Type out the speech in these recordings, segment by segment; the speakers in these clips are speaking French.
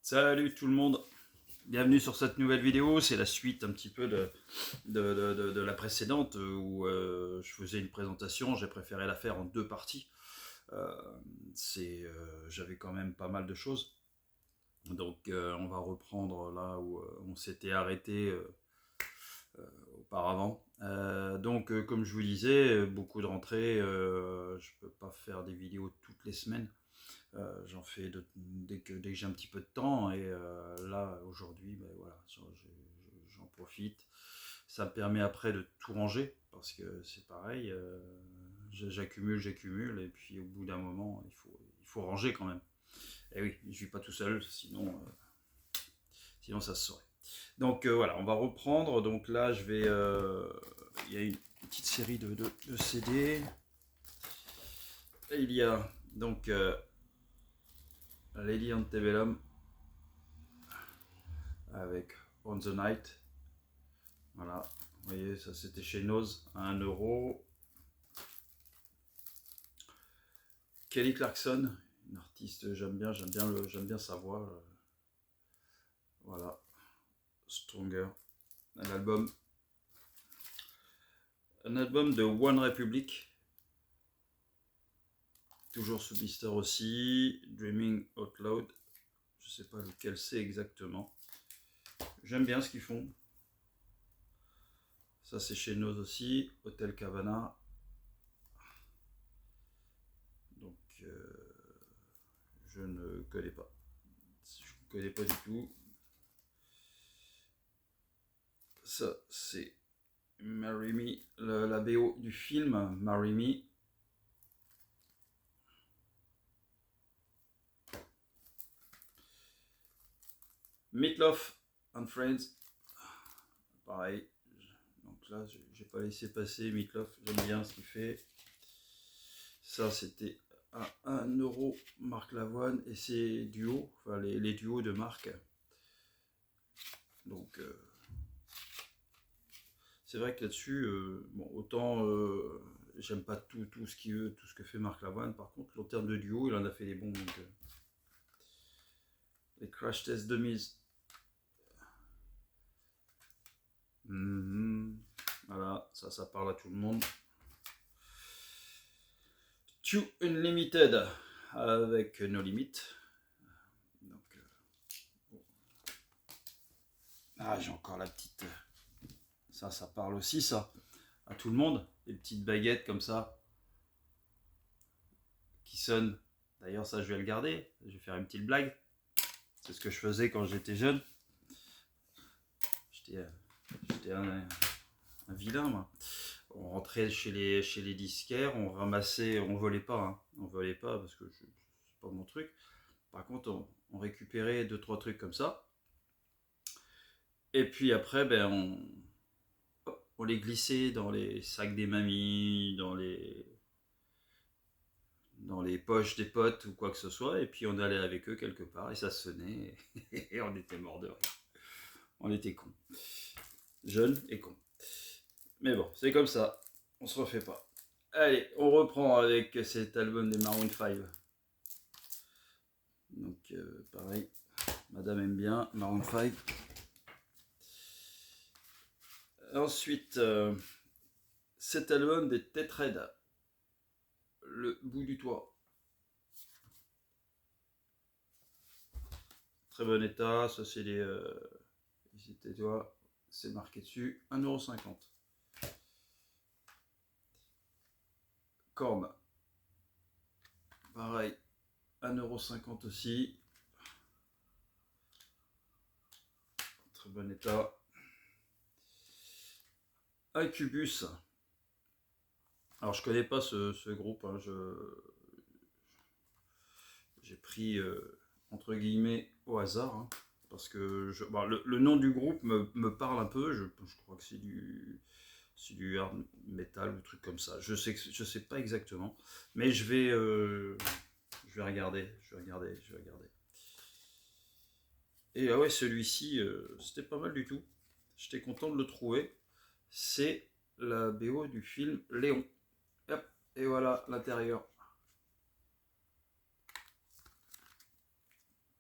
Salut tout le monde, bienvenue sur cette nouvelle vidéo. C'est la suite un petit peu de la précédente où je faisais une présentation. J'ai préféré la faire en deux parties. Euh, J'avais quand même pas mal de choses. Donc on va reprendre là où on s'était arrêté auparavant. Comme je vous disais, beaucoup de rentrées. Je peux pas faire des vidéos toutes les semaines. J'en fais dès que j'ai un petit peu de temps et là aujourd'hui ben voilà, j'en profite. Ça me permet après de tout ranger parce que c'est pareil, j'accumule et puis au bout d'un moment il faut ranger quand même. Et oui, je vis pas tout seul, sinon ça se saurait. Donc voilà, on va reprendre. Donc là il y a une petite série de CD. Et il y a donc Lady Antebellum avec On the Night. Voilà, vous voyez, ça c'était chez Nose à 1€. Kelly Clarkson, une artiste, j'aime bien sa voix. Voilà, Stronger. Un album de One Republic, toujours sous blister aussi. Dreaming Out Loud, je sais pas lequel c'est exactement. J'aime bien ce qu'ils font. Ça c'est chez Nose aussi, Hotel Cabana. Donc je ne connais pas. Je ne connais pas du tout. Ça c'est Marry Me, la BO du film Marry Me. Meatloaf and Friends, pareil. Donc là, j'ai pas laissé passer Meatloaf, j'aime bien ce qu'il fait. Ça, c'était à 1€, Marc Lavoine et ses duos, enfin les duos de Marc. Donc, c'est vrai que là-dessus, bon, autant j'aime pas tout ce que fait Marc Lavoine. Par contre, en termes de duo, il en a fait des bons. Donc, les Crash Test Dummies. Voilà, ça parle à tout le monde. Too Unlimited avec No Limit. Donc, bon. Ah, j'ai encore la petite. Ça parle aussi, ça, à tout le monde. Des petites baguettes comme ça qui sonnent. D'ailleurs, ça, je vais le garder. Je vais faire une petite blague. C'est ce que je faisais quand j'étais jeune. J'étais un vilain, moi. On rentrait chez les disquaires, on ramassait, on volait pas, hein. On volait pas parce que c'est pas mon truc. Par contre, on récupérait 2-3 trucs comme ça. Et puis après, ben, on les glissait dans les sacs des mamies, dans les poches des potes ou quoi que ce soit. Et puis on allait avec eux quelque part et ça sonnait. Et on était morts de rire. On était cons. Jeunes et cons. Mais bon, c'est comme ça. On se refait pas. Allez, on reprend avec cet album des Maroon 5. Donc pareil, madame aime bien Maroon 5. Ensuite, cet album des Tetraed, Le bout du toit. Très bon état, ça c'est c'est marqué dessus, 1,50€. Korn, pareil, 1,50€ aussi. Très bon état. Incubus. Alors je connais pas ce groupe, hein. J'ai pris entre guillemets au hasard, hein, parce que le nom du groupe me parle un peu. Je crois que c'est du hard metal ou truc comme ça. Je sais pas exactement, mais je vais regarder. Et ah ouais, celui-ci, c'était pas mal du tout. J'étais content de le trouver. C'est la BO du film Léon. Hop, et voilà l'intérieur.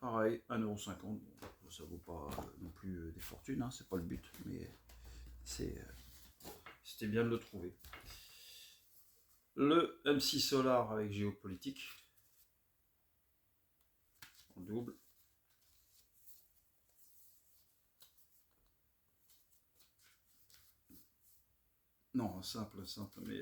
pareil, 1,50 €. Bon, ça vaut pas non plus des fortunes, hein, c'est pas le but, mais c'était bien de le trouver. Le M6 Solar avec géopolitique en double. Non, simple, mais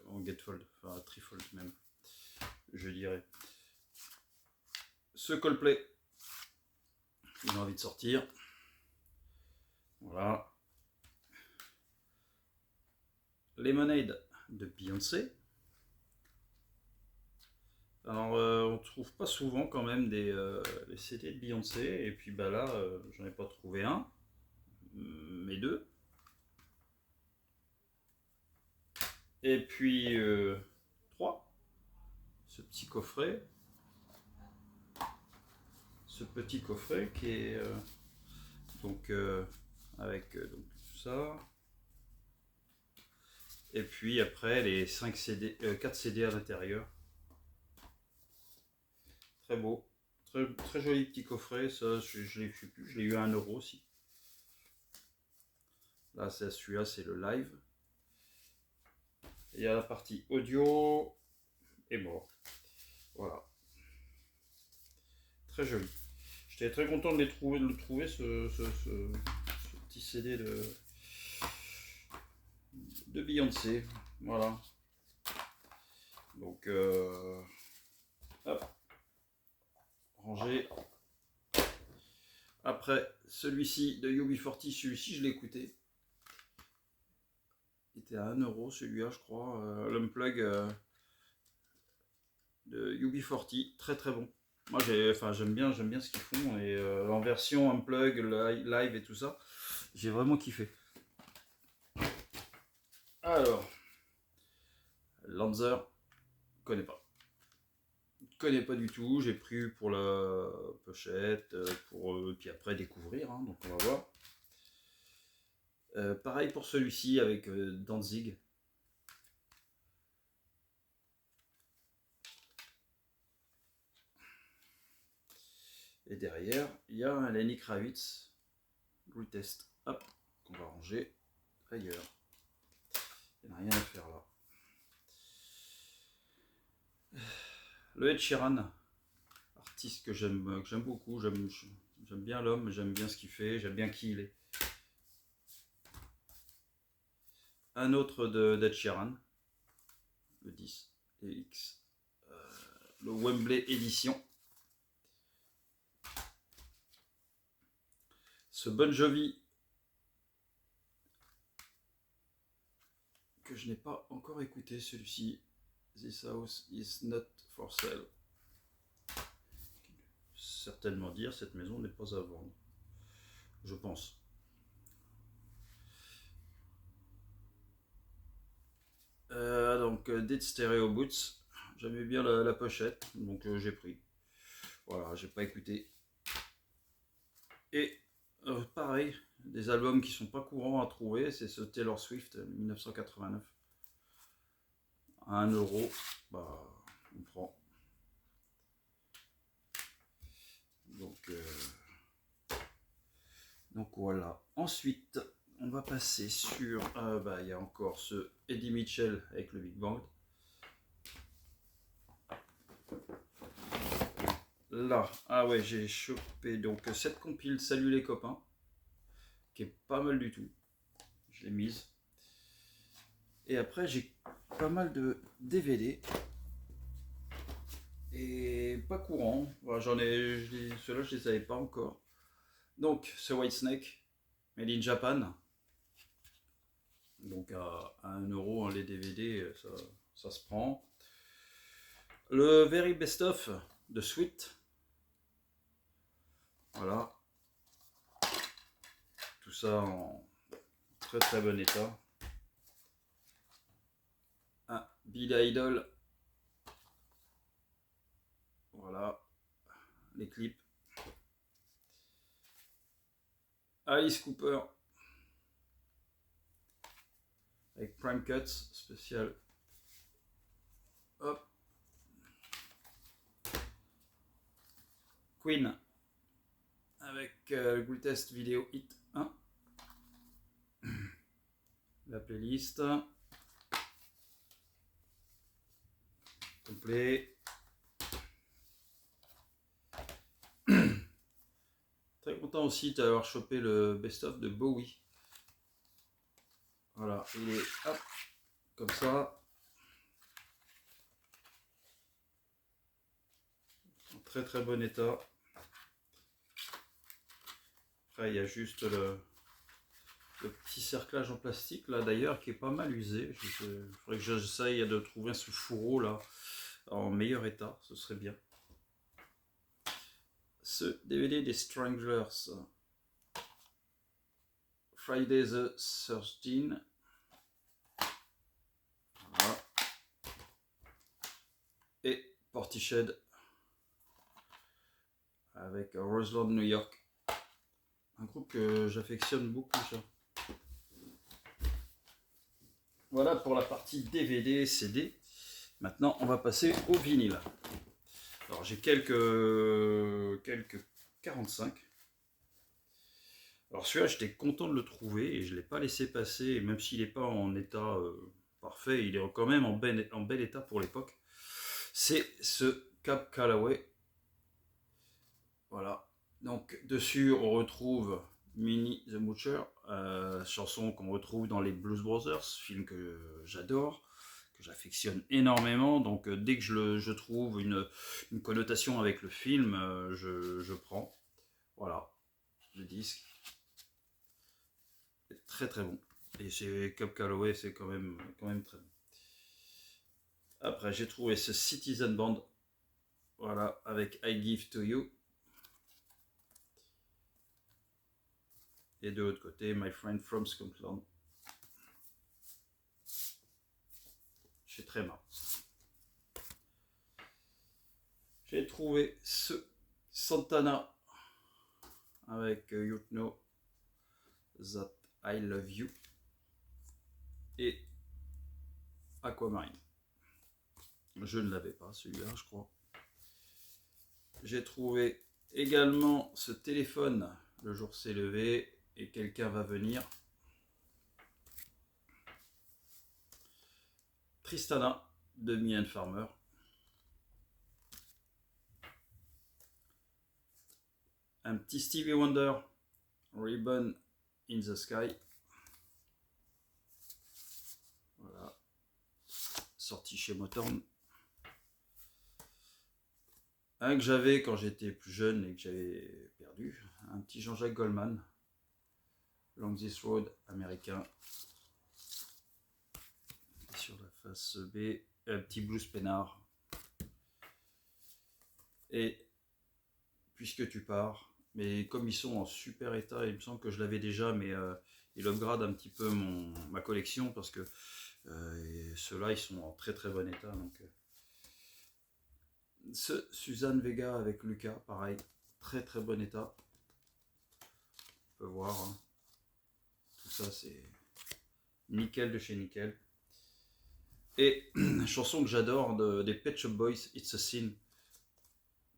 en gatefold, enfin trifold même, je dirais. Ce Coldplay, il a envie de sortir. Voilà. Lemonade de Beyoncé. Alors, on trouve pas souvent quand même des CD de Beyoncé, et puis bah là, j'en ai pas trouvé un, mais deux. Et puis trois. Ce petit coffret. Ce petit coffret qui est donc avec donc, tout ça. Et puis après les 5 CD, 4 CD à l'intérieur. Très beau. Très, très joli petit coffret. Ça, je l'ai eu à 1 € aussi. Là, c'est celui-là, c'est le live. Et il y a la partie audio et mort. Voilà. Très joli. J'étais très content de le trouver ce petit CD de Beyoncé. Voilà. Donc, hop. Rangé. Après, celui-ci de UB40, celui-ci, je l'ai écouté. Il était à 1 € celui-là, je crois. L'unplug de UB40, très très bon. Moi, j'aime bien ce qu'ils font. Et en version unplug, live et tout ça, j'ai vraiment kiffé. Alors, Lanzer, connais pas. Connais pas du tout. J'ai pris pour la pochette, puis après découvrir. Hein, donc on va voir. Pareil pour celui-ci avec Danzig. Et derrière, il y a un Lenny Kravitz Greatest. Hop, qu'on va ranger ailleurs. Il n'y a rien à faire là. Le Ed Sheeran, artiste que j'aime beaucoup. J'aime bien l'homme, j'aime bien ce qu'il fait, j'aime bien qui il est. Un autre d'Ed Sheeran, le 10 et X, le Wembley édition. Ce Bon Jovi que je n'ai pas encore écouté, celui-ci. This house is not for sale. Certainement dire cette maison n'est pas à vendre. Je pense. Donc Dead Stereo Boots. J'aimais bien la pochette, donc j'ai pris. Voilà, j'ai pas écouté. Et pareil, des albums qui sont pas courants à trouver, c'est ce Taylor Swift 1989. À 1 €, bah on prend. Donc voilà. Ensuite, on va passer sur. Il y a encore ce Eddie Mitchell avec le Big Bang. Là, ah ouais, j'ai chopé donc cette compile Salut les copains, qui est pas mal du tout. Je l'ai mise. Et après, j'ai pas mal de DVD. Et pas courant. Voilà, ceux-là, je les avais pas encore. Donc, ce Whitesnake, Made in Japan. Donc, à 1 € les DVD, ça se prend. Le Very Best Of de Sweet. Voilà. Tout ça en très très bon état. Un Billy Idol. Voilà. Les clips. Alice Cooper. Avec Prime Cuts spécial. Hop. Queen Greatest Video Hit 1. La playlist. Complet. Très content aussi d'avoir chopé le best-of de Bowie. Voilà, il est hop, comme ça. En très très bon état. Après, il y a juste le petit cerclage en plastique là d'ailleurs qui est pas mal usé. Il faudrait que j'essaye de trouver ce fourreau là en meilleur état, ce serait bien. Ce DVD des Stranglers, Friday the 13. Voilà. Et Portishead avec Roseland, New York. Un groupe que j'affectionne beaucoup, ça. Voilà pour la partie DVD, CD. Maintenant, on va passer au vinyle. Alors, j'ai quelques 45. Alors, celui-là, j'étais content de le trouver et je ne l'ai pas laissé passer. Et même s'il n'est pas en état parfait, il est quand même en bel état pour l'époque. C'est ce Cab Calloway. Voilà. Donc, dessus, on retrouve Minnie the Moocher, chanson qu'on retrouve dans les Blues Brothers, film que j'adore, que j'affectionne énormément. Donc, dès que je trouve une connotation avec le film, je prends. Voilà, le disque. C'est très très bon. Et chez Cab Calloway, c'est quand même très bon. Après, j'ai trouvé ce Citizen Band. Voilà, avec I Give to You. Et de l'autre côté, My Friend from Scotland. Chez Tréma. J'ai trouvé ce Santana avec You Know That I Love You et Aquamarine. Je ne l'avais pas celui-là, je crois. J'ai trouvé également ce téléphone. Le jour s'est levé et quelqu'un va venir. Tristana de Mylène Farmer. Un petit Stevie Wonder, Ribbon in the Sky. Voilà. Sorti chez Motown. Un que j'avais quand j'étais plus jeune et que j'avais perdu. Un petit Jean-Jacques Goldman. Long This Road américain. Et sur la face B, un petit Blues Pennard. Et Puisque tu pars. Mais comme ils sont en super état, il me semble que je l'avais déjà, mais il upgrade un petit peu ma collection parce que ceux-là, ils sont en très très bon état. Donc, ce Suzanne Vega avec Lucas, pareil, très très bon état. On peut voir, hein. Tout ça, c'est nickel de chez nickel. Et une chanson que j'adore des Pet Shop Boys, It's a Sin.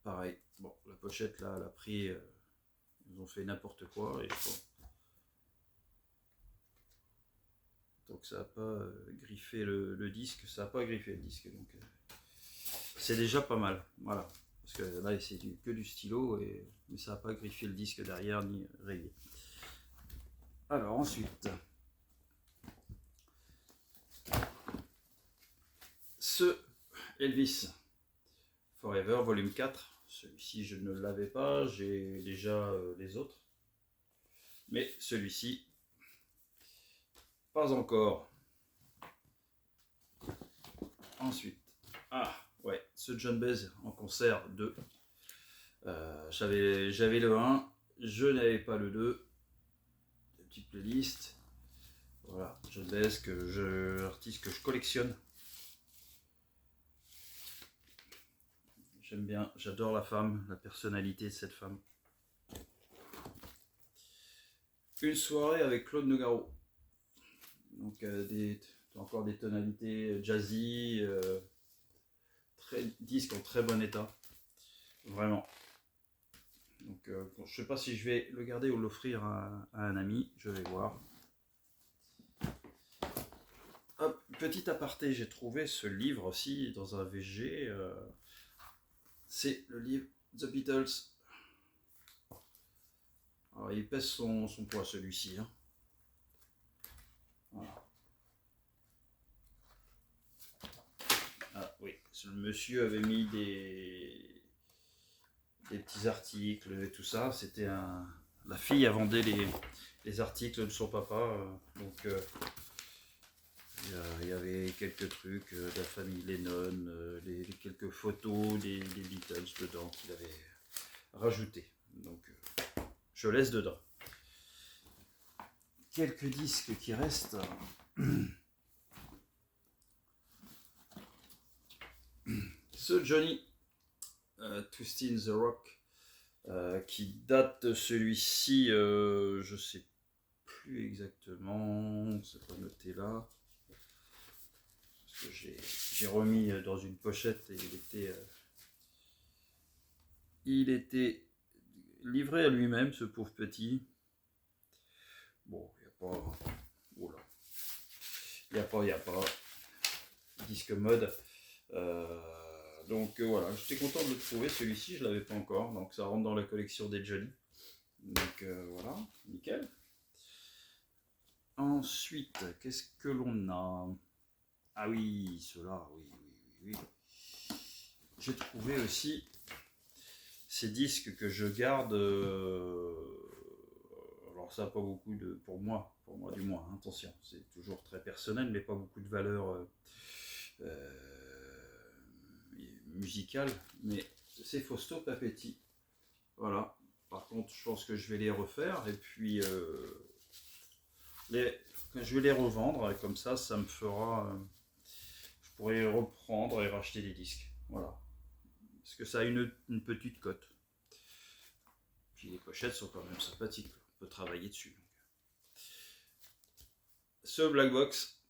Pareil, bon, la pochette là, elle a pris. Ils ont fait n'importe quoi et bon. Donc ça n'a pas griffé le disque, ça n'a pas griffé le disque, donc c'est déjà pas mal, voilà. Parce que là c'est que du stylo, mais ça n'a pas griffé le disque derrière ni rayé. Alors ensuite, ce Elvis Forever volume 4, celui-ci je ne l'avais pas, j'ai déjà les autres. Mais celui-ci, pas encore. Ensuite, ouais, ce John Baez en concert 2. J'avais le 1, je n'avais pas le 2. Petite playlist. Voilà, John Baez, artiste que je collectionne. J'aime bien, j'adore la femme, la personnalité de cette femme. Une soirée avec Claude Nougaro. Donc encore des tonalités jazzy, disque en très bon état. Vraiment. Donc je sais pas si je vais le garder ou l'offrir à un ami, je vais voir. Hop, petit aparté, j'ai trouvé ce livre aussi dans un VG. C'est le livre The Beatles. Alors, il pèse son poids celui-ci. Hein. Voilà. Ah oui, le monsieur avait mis des petits articles et tout ça. C'était un. La fille a vendu les articles de son papa. Donc il y avait quelques trucs de la famille Lennon, quelques photos des Beatles dedans qu'il avait rajouté. Donc je laisse dedans. Quelques disques qui restent. Ce Johnny Twisting the Rock qui date celui-ci, je sais plus exactement, c'est pas noté là. Parce que j'ai remis dans une pochette et il était livré à lui-même, ce pauvre petit. Bon, il n'y a pas. Oula. Il n'y a pas. Disque mode. Donc voilà, j'étais content de le trouver. Celui-ci, je ne l'avais pas encore. Donc ça rentre dans la collection des Johnny. Donc voilà, nickel. Ensuite, qu'est-ce que l'on a? Ah oui, ceux-là, oui. J'ai trouvé aussi ces disques que je garde. Alors ça n'a pas beaucoup de... Pour moi du moins, hein, attention, c'est toujours très personnel, mais pas beaucoup de valeur musicale. Mais c'est Fausto Papetti. Voilà. Par contre, je pense que je vais les refaire et puis je vais les revendre et comme ça me fera... je pourrais reprendre et racheter des disques. Voilà. Parce que ça a une petite cote. Puis les pochettes sont quand même sympathiques. On peut travailler dessus. Ce Black Box,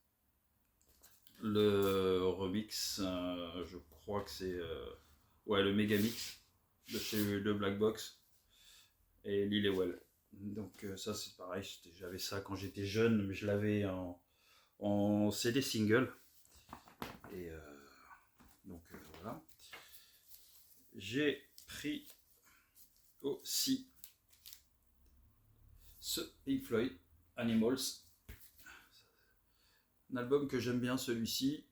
le remix, je crois que c'est le méga mix de chez le Black Box et Lil Ewell. Donc ça c'est pareil, j'avais ça quand j'étais jeune, mais je l'avais en CD single. Et donc voilà. J'ai pris aussi ce Pink Floyd, Animals. Un album que j'aime bien celui-ci.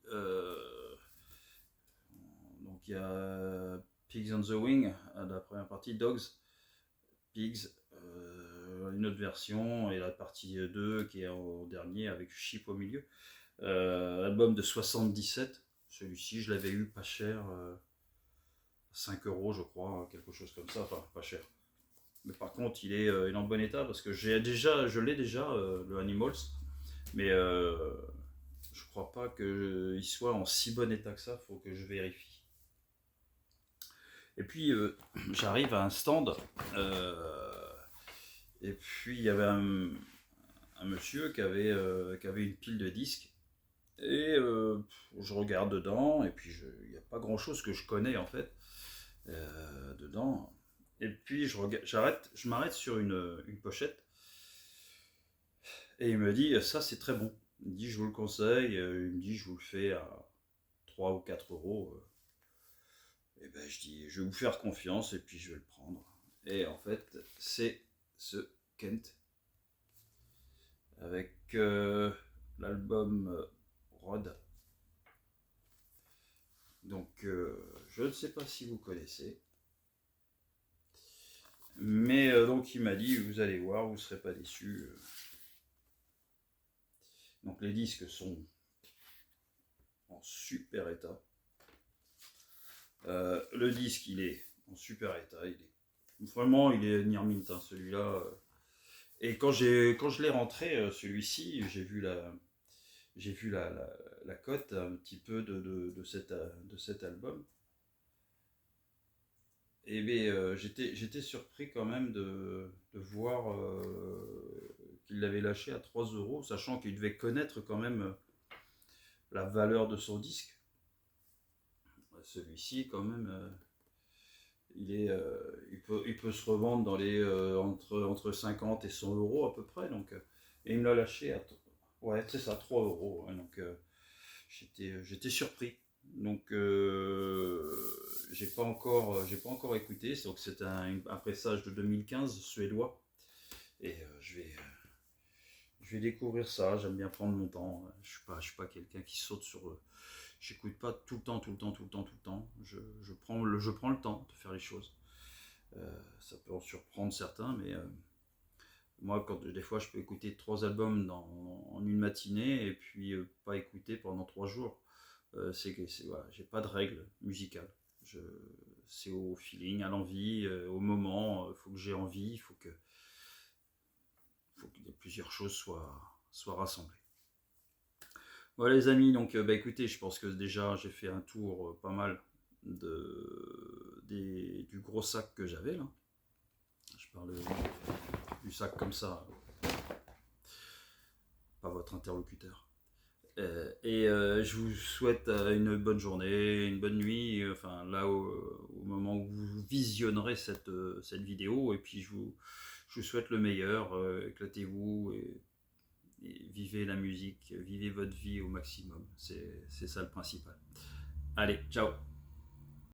Donc il y a Pigs on the Wing, la première partie, Dogs, Pigs, une autre version, et la partie 2 qui est au dernier avec Sheep au milieu. Album de 77. Celui-ci, je l'avais eu pas cher, 5 € je crois, quelque chose comme ça, enfin pas cher. Mais par contre, il est en bon état parce que je l'ai déjà, le Animals, mais je crois pas qu'il soit en si bon état que ça, faut que je vérifie. Et puis j'arrive à un stand, et puis il y avait un monsieur qui avait une pile de disques, et je regarde dedans, et puis il n'y a pas grand chose que je connais en fait dedans. Et puis je m'arrête sur une pochette, et il me dit ça c'est très bon. Il me dit je vous le conseille, il me dit je vous le fais à 3 ou 4 €. Et ben je dis je vais vous faire confiance et puis je vais le prendre. Et en fait c'est ce Kent avec l'album Rod. Donc je ne sais pas si vous connaissez. Mais donc il m'a dit vous allez voir, vous ne serez pas déçus. Donc les disques sont en super état. Le disque il est en super état, vraiment il est near mint hein, celui-là. Et quand je l'ai rentré celui-ci, j'ai vu la cote un petit peu de cet album. Et bien j'étais surpris quand même de voir qu'il l'avait lâché à 3 €, sachant qu'il devait connaître quand même la valeur de son disque. Celui-ci quand même il peut se revendre dans les, entre 50 et 100 euros à peu près. Donc, et il me l'a lâché à, ouais, c'est ça, 3 euros. Ouais, donc, j'étais surpris. Donc, j'ai pas encore écouté. Donc, c'est un pressage de 2015 suédois. Et je vais découvrir ça. J'aime bien prendre mon temps. Je suis pas quelqu'un qui saute sur. J'écoute pas tout le temps, tout le temps, tout le temps, tout le temps. Je prends le temps de faire les choses. Ça peut en surprendre certains, mais moi, des fois, je peux écouter 3 albums en une matinée et puis pas écouter pendant 3 jours. Voilà, j'ai pas de règles musicales. Je, c'est au feeling, à l'envie, au moment. Il faut que j'ai envie, faut que plusieurs choses soient rassemblées. Voilà les amis, donc bah, écoutez, je pense que déjà j'ai fait un tour pas mal du gros sac que j'avais là. Je parle du sac comme ça, pas votre interlocuteur. Je vous souhaite une bonne journée, une bonne nuit, enfin là au moment où vous visionnerez cette vidéo, et puis je vous souhaite le meilleur, éclatez-vous et vivez la musique, vivez votre vie au maximum, c'est ça le principal. Allez, ciao!